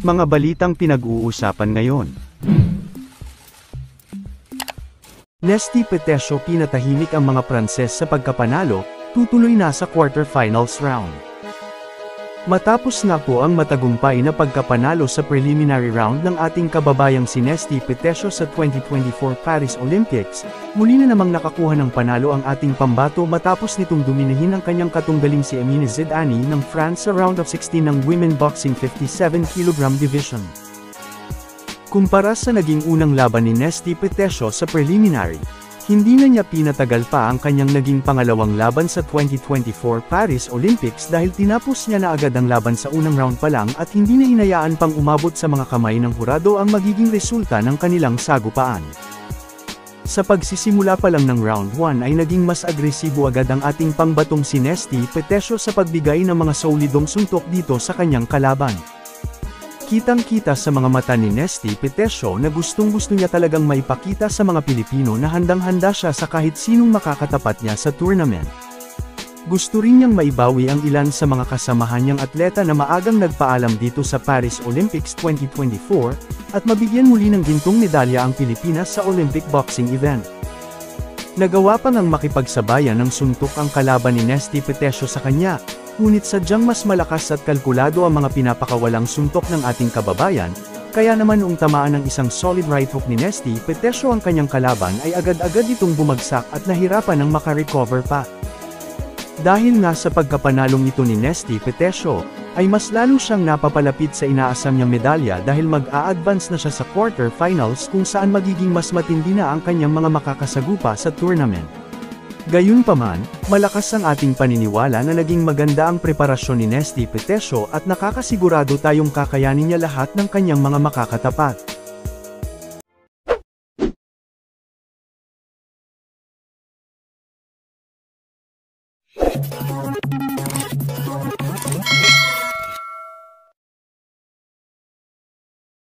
Mga balitang pinag-uusapan ngayon. Nesty Petesio pinatahimik ang mga Pranses sa pagkapanalo, tutuloy na sa quarterfinals round. Matapos nga po ang matagumpay na pagkapanalo sa preliminary round ng ating kababayang si Nesty Petesio sa 2024 Paris Olympics, muli na namang nakakuha ng panalo ang ating pambato matapos nitong dominahin ang kanyang katunggaling si Amina Zidani ng France sa round of 16 ng Women Boxing 57 kg division. Kumpara sa naging unang laban ni Nesty Petesio sa preliminary, hindi na niya pinatagal pa ang kanyang naging pangalawang laban sa 2024 Paris Olympics dahil tinapos niya na agad ang laban sa unang round pa lang at hindi na hinayaan pang umabot sa mga kamay ng hurado ang magiging resulta ng kanilang sagupaan. Sa pagsisimula pa lang ng round 1 ay naging mas agresibo agad ang ating pangbatong si Nesty Petesio sa pagbigay ng mga solidong suntok dito sa kanyang kalaban. Kitang-kita sa mga mata ni Nesty Petesio na gustong-gusto niya talagang maipakita sa mga Pilipino na handang-handa siya sa kahit sinong makakatapat niya sa tournament. Gusto rin niyang maibawi ang ilan sa mga kasamahan niyang atleta na maagang nagpaalam dito sa Paris Olympics 2024, at mabigyan muli ng gintong medalya ang Pilipinas sa Olympic boxing event. Nagawa pa ngang makipagsabayan ng suntok ang kalaban ni Nesty Petesio sa kanya, ngunit sadyang mas malakas at kalkulado ang mga pinapakawalang suntok ng ating kababayan, kaya naman noong tamaan ng isang solid right hook ni Nesty Petesio ang kanyang kalaban ay agad-agad itong bumagsak at nahirapan ng makarecover pa. Dahil nga sa pagkapanalong ito ni Nesty Petesio, ay mas lalo siyang napapalapit sa inaasam niyang medalya dahil mag-a-advance na siya sa quarterfinals kung saan magiging mas matindi na ang kanyang mga makakasagupa sa tournament. Gayunpaman, malakas ang ating paniniwala na naging maganda ang preparasyon ni Nesty Petesio at nakakasigurado tayong kakayanin niya lahat ng kanyang mga makakatapat.